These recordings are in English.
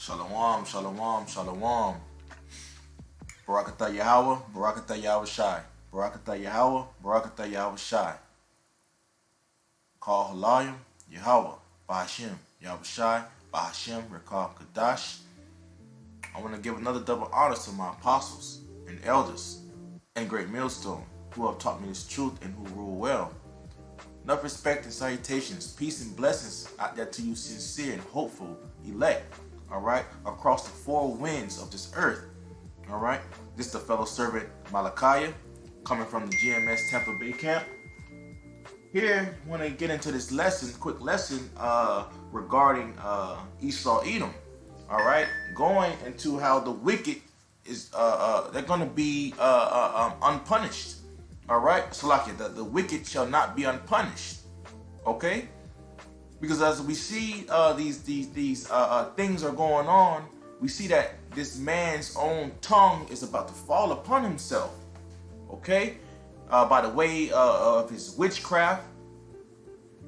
Shalom, shalom, shalom. Barakatah Yahawah, Barakatah YAHAWASHI. Barakatah Yahawah, Barakatah YAHAWASHI. Call Halayim, Yahawah, Bahashim, Yahawashi, Bahashim, Rekah Kadash. I want to give another double honor to my apostles and elders and GreatMillstone who have taught me this truth and who rule well. Enough respect and salutations, peace and blessings out there to you sincere and hopeful elect, alright, across the four winds of this earth, alright. This is the fellow servant Malachiah, coming from the GMS Tampa Bay camp. Here, when I get into this lesson, quick lesson regarding Esau Edom, alright, going into how the wicked is, they're going to be unpunished. All right, so like the wicked shall not be unpunished. Okay, because as we see these things are going on, we see that this man's own tongue is about to fall upon himself. Okay, by the way of his witchcraft.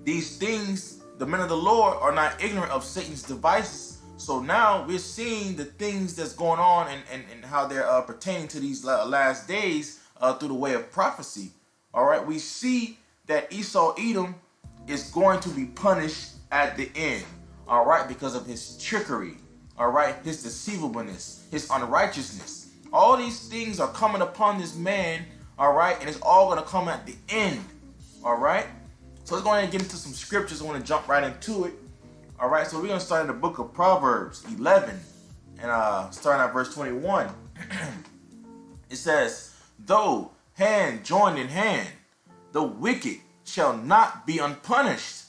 These things, the men of the Lord are not ignorant of Satan's devices. So now we're seeing the things that's going on and how they're pertaining to these last days. Through the way of prophecy. All right, we see that Esau Edom is going to be punished at the end. All right, because of his trickery. All right, his deceivableness, his unrighteousness. All these things are coming upon this man. All right, and it's all going to come at the end. All right, so let's go ahead and get into some scriptures. I want to jump right into it. All right, so we're going to start in the book of Proverbs 11 and starting at verse 21. It says, though hand joined in hand, the wicked shall not be unpunished.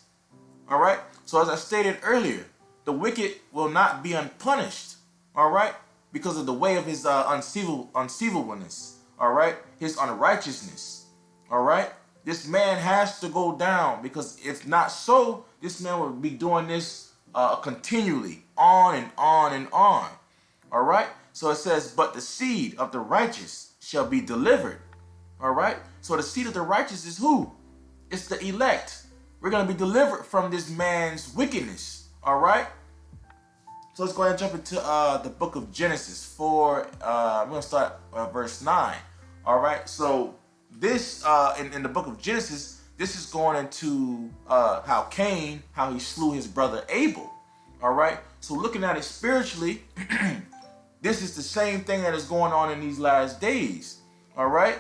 All right. So as I stated earlier, the wicked will not be unpunished. All right. Because of the way of his unseeableness. All right. His unrighteousness. All right. This man has to go down, because if not so, this man will be doing this continually on and on and on. All right. So it says, but the seed of the righteous shall be delivered. All right. So the seed of the righteous is who? It's the elect. We're going to be delivered from this man's wickedness. All right. So let's go ahead and jump into the book of Genesis for I'm going to start verse 9. All right. So this in the book of Genesis, this is going into how Cain, how he slew his brother Abel. All right. So looking at it spiritually, this is the same thing that is going on in these last days, all right?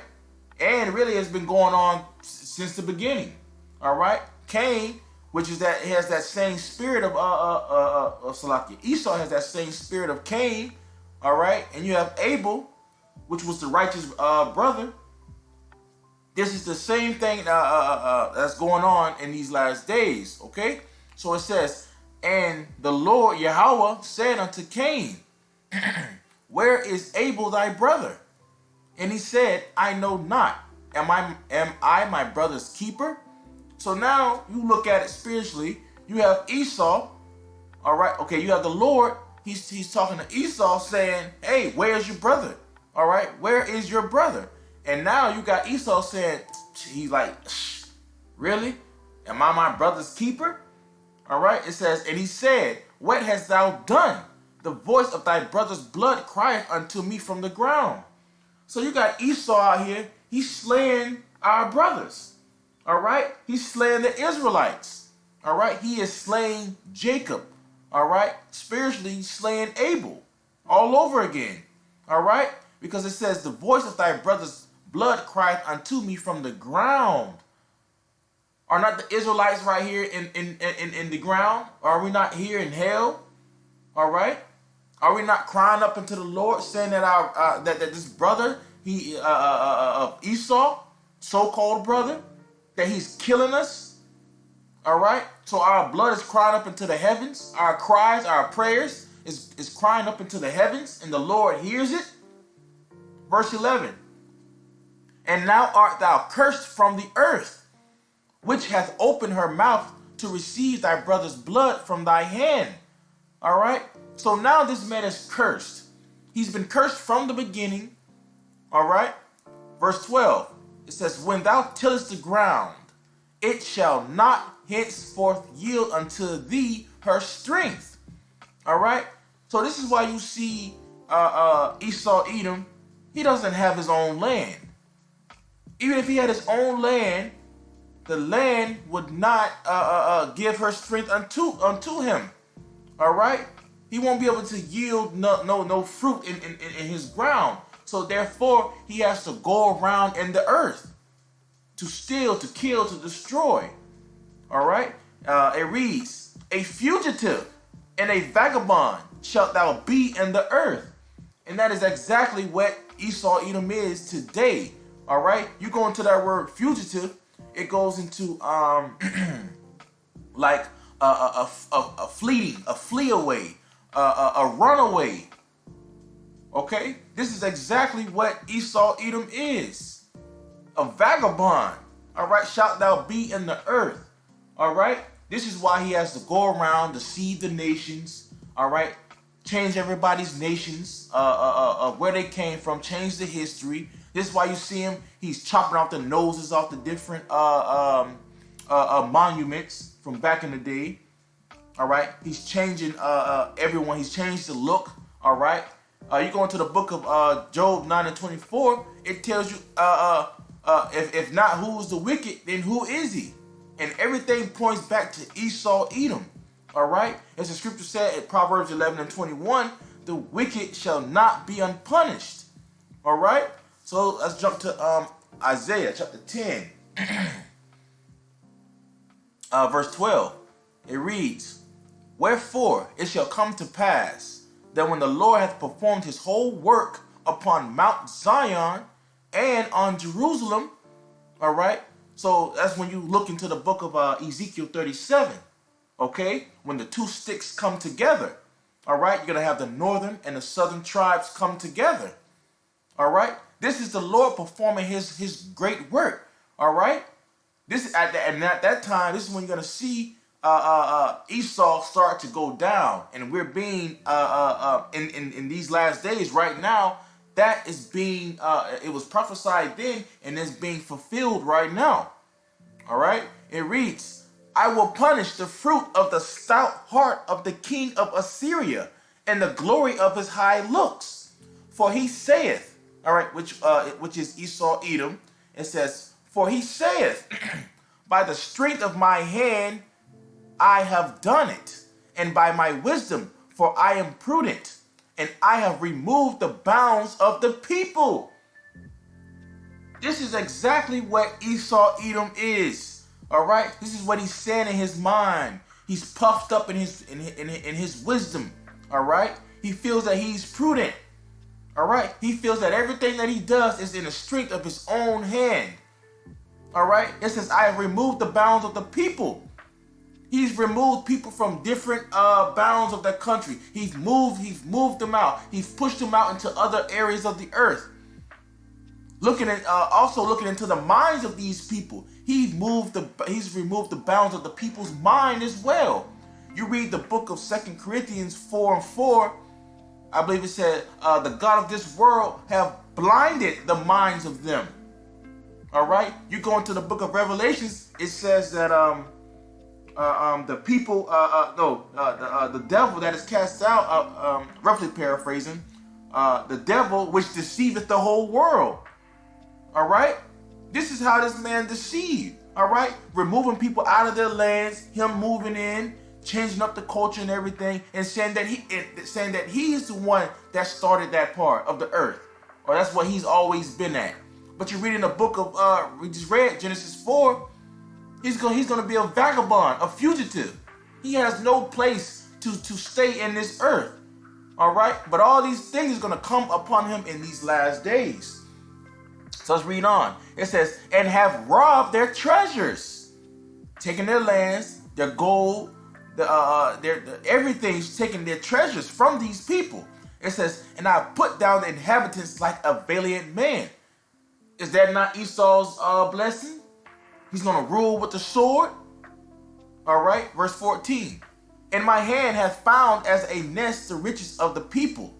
And really has been going on since the beginning, all right? Cain, which is that he has that same spirit of Salakia. Esau has that same spirit of Cain, all right? And you have Abel, which was the righteous brother. This is the same thing that's going on in these last days, okay? So it says, and the Lord Yahawah said unto Cain, where is Abel thy brother? And he said, I know not. Am I my brother's keeper? So now you look at it spiritually. You have Esau. All right. Okay. You have the Lord. He's talking to Esau saying, hey, where's your brother? All right. Where is your brother? And now you got Esau saying, he's like, really? Am I my brother's keeper? All right. It says, and he said, what hast thou done? The voice of thy brother's blood crieth unto me from the ground. So you got Esau out here. He's slaying our brothers. All right. He's slaying the Israelites. All right. He is slaying Jacob. All right. Spiritually slaying Abel all over again. All right. Because it says the voice of thy brother's blood crieth unto me from the ground. Are not the Israelites right here in the ground? Are we not here in hell? All right. Are we not crying up unto the Lord, saying that our that this brother, he of Esau, so-called brother, that he's killing us? All right. So our blood is crying up into the heavens. Our cries, our prayers is crying up into the heavens, and the Lord hears it. Verse 11. And now art thou cursed from the earth, which hath opened her mouth to receive thy brother's blood from thy hand. All right. So now this man is cursed. He's been cursed from the beginning. All right. Verse 12. It says, when thou tillest the ground, it shall not henceforth yield unto thee her strength. All right. So this is why you see Esau Edom, he doesn't have his own land. Even if he had his own land, the land would not give her strength unto him. All right, he won't be able to yield no fruit in his ground. So therefore, he has to go around in the earth to steal, to kill, to destroy. All right, it reads, "A fugitive and a vagabond shalt thou be in the earth," and that is exactly what Esau Edom is today. All right, you go into that word fugitive, it goes into like a fleeting, a flee away, a runaway. Okay, this is exactly what Esau Edom is, a vagabond. All right, shalt thou be in the earth. All right, this is why he has to go around, deceive the nations. All right, change everybody's nations, where they came from, change the history. This is why you see him, he's chopping off the noses off the different monuments from back in the day. All right, he's changing everyone, he's changed the look. All right, you go into the book of Job 9 and 24, it tells you, if not who's the wicked, then who is he? And everything points back to Esau Edom. All right, as the scripture said in Proverbs 11 and 21, the wicked shall not be unpunished. All right, so let's jump to Isaiah chapter 10, verse 12. It reads, "Wherefore it shall come to pass that when the Lord hath performed his whole work upon Mount Zion and on Jerusalem," all right, so that's when you look into the book of Ezekiel 37, okay, when the two sticks come together, all right, you're going to have the northern and the southern tribes come together, all right. This is the Lord performing his great work, all right. This at that time, this is when you're going to see Esau start to go down, and we're being in these last days right now. That is being it was prophesied then, and it's being fulfilled right now. All right, it reads, "I will punish the fruit of the stout heart of the king of Assyria, and the glory of his high looks. For he saith," all right, which is Esau Edom. It says, "For he saith, by the strength of my hand I have done it, and by my wisdom, for I am prudent, and I have removed the bounds of the people." This is exactly what Esau Edom is. All right, this is what he's saying in his mind. He's puffed up in his wisdom. All right, he feels that he's prudent. All right, he feels that everything that he does is in the strength of his own hand. All right, it says, "I have removed the bounds of the people." He's removed people from different bounds of the country. He's moved them out. He's pushed them out into other areas of the earth. Also looking into the minds of these people. He's removed the bounds of the people's mind as well. You read the book of 2 Corinthians 4 and 4. I believe it said, "The God of this world have blinded the minds of them." All right. You go into the book of Revelations. It says that the people, the devil that is cast out, roughly paraphrasing, the devil which deceiveth the whole world. All right, this is how this man deceived. All right, removing people out of their lands, him moving in, changing up the culture and everything, and saying that he is the one that started that part of the earth, or that's what he's always been at. But you read in the book of we just read Genesis 4. He's gonna be a vagabond, a fugitive. He has no place to stay in this earth. All right, but all these things are gonna come upon him in these last days. So let's read on. It says, "And have robbed their treasures," taking their lands, their gold, their everything's taking their treasures from these people. It says, "And I put down the inhabitants like a valiant man." Is that not Esau's blessing? He's going to rule with the sword. All right, verse 14. "And my hand hath found as a nest the riches of the people,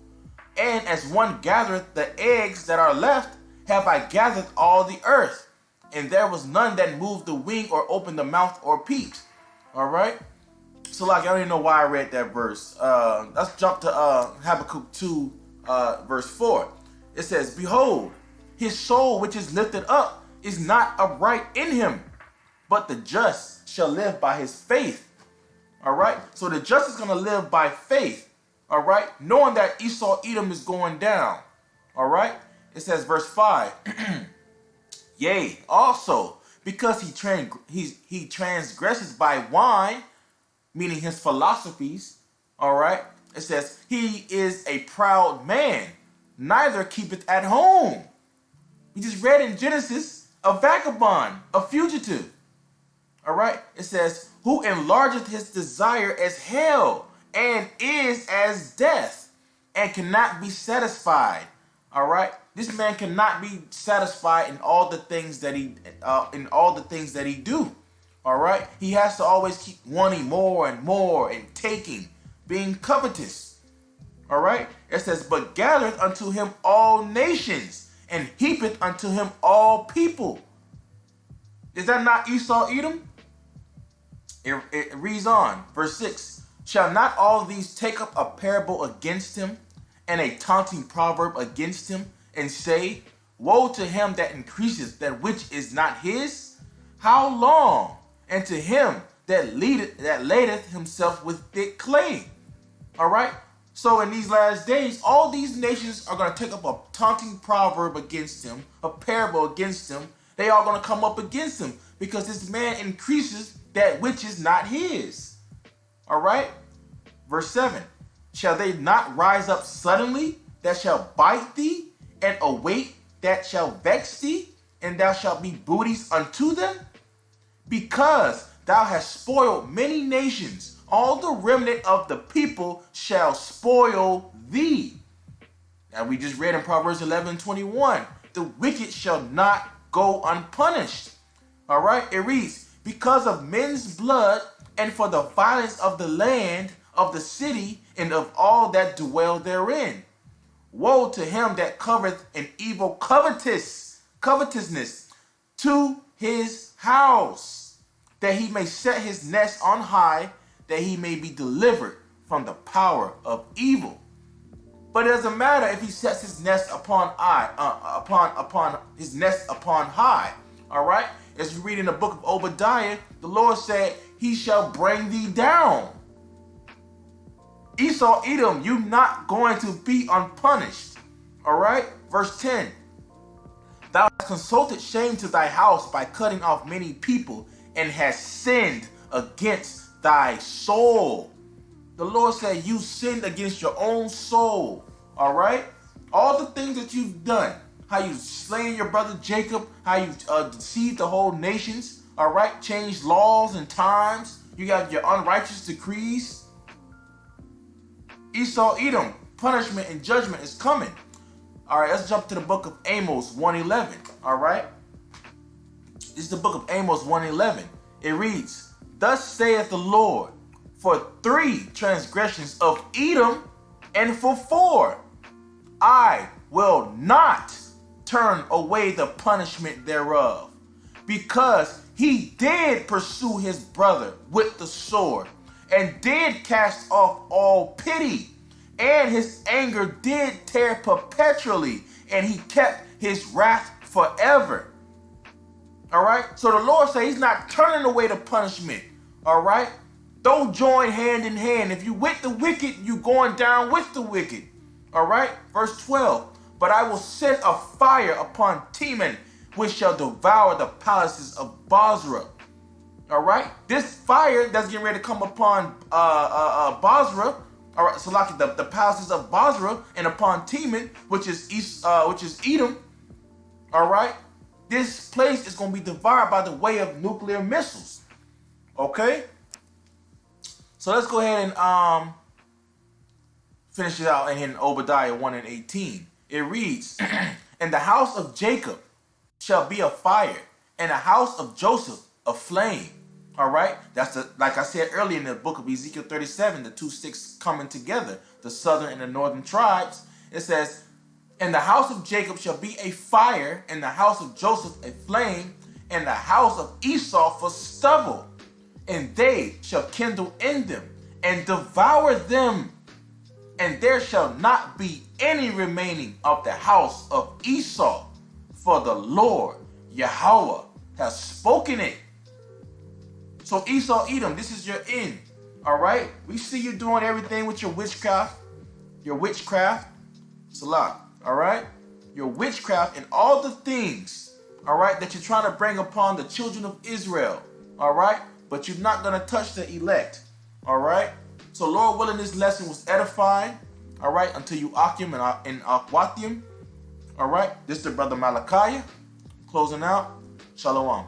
and as one gathereth the eggs that are left, have I gathered all the earth, and there was none that moved the wing or opened the mouth or peeped." All right, So like, I don't even know why I read that verse. Let's jump to Habakkuk 2, verse 4. It says, behold, his soul which is lifted up is not upright in him, but the just shall live by his faith. All right? So the just is going to live by faith. All right? Knowing that Esau Edom is going down. All right? It says, verse 5. Yea, also, because he transgresses by wine, meaning his philosophies. All right? It says, he is a proud man, neither keepeth at home. We just read in Genesis, a vagabond, a fugitive. All right? It says, who enlargeth his desire as hell, and is as death, and cannot be satisfied. All right? This man cannot be satisfied in all the things that he do. All right? He has to always keep wanting more and more and taking, being covetous. All right? It says, but gathereth unto him all nations, and heapeth unto him all people. Is that not Esau Edom? It reads on, verse 6. Shall not all these take up a parable against him, and a taunting proverb against him, and say, woe to him that increaseth that which is not his? How long? And to him that ladeth himself with thick clay. All right? So in these last days, all these nations are going to take up a taunting proverb against him, a parable against him. They are going to come up against him because this man increases that which is not his. All right? Verse 7. Shall they not rise up suddenly that shall bite thee, and await that shall vex thee, and thou shalt be booties unto them? Because thou hast spoiled many nations, all the remnant of the people shall spoil thee. Now we just read in Proverbs 11:21, the wicked shall not go unpunished. All right, it reads, because of men's blood, and for the violence of the land, of the city, and of all that dwell therein. Woe to him that covereth an evil covetousness to his house, that he may set his nest on high, that he may be delivered from the power of evil. But it doesn't matter if he sets his nest upon high. All right. As we read in the book of Obadiah, the Lord said, he shall bring thee down. Esau Edom, you're not going to be unpunished. All right. Verse 10. Thou hast consulted shame to thy house by cutting off many people, and hast sinned against thy soul. The Lord said you sinned against your own soul. All right? All the things that you've done, how you slain your brother Jacob, how you deceived the whole nations, all right? Changed laws and times. You got your unrighteous decrees. Esau Edom, punishment and judgment is coming. All right, let's jump to the book of Amos 1:11. All right? This is the book of Amos 1:11. It reads, thus saith the Lord, for 3 transgressions of Edom, and for 4, I will not turn away the punishment thereof, because he did pursue his brother with the sword, and did cast off all pity, and his anger did tear perpetually, and he kept his wrath forever. All right, so the Lord said he's not turning away the punishment. All right, don't join hand in hand. If you with the wicked, you going down with the wicked. All right, verse 12. But I will send a fire upon Teman, which shall devour the palaces of Bozrah. All right, this fire that's getting ready to come upon Bozrah. All right, so like the palaces of Bozrah, and upon Teman, which is Edom. All right, this place is going to be devoured by the way of nuclear missiles. Okay, so let's go ahead and finish it out in Obadiah 1:18. It reads, and the house of Jacob shall be a fire, and the house of Joseph a flame. All right, that's like I said earlier in the book of Ezekiel 37, the 2 sticks coming together, the southern and the northern tribes. It says, and the house of Jacob shall be a fire, and the house of Joseph a flame, and the house of Esau for stubble. and they shall kindle in them and devour them, and there shall not be any remaining of the house of Esau, for the Lord Yahweh has spoken it. So Esau, Edom, this is your end. All right? We see you doing everything with your witchcraft. Salah. All right? Your witchcraft and all the things, all right, that you're trying to bring upon the children of Israel. All right? But you're not going to touch the elect. All right? So Lord willing, this lesson was edifying. All right? Until you Akim and Akwathium. All right? This is the brother Malachi. Closing out. Shalom.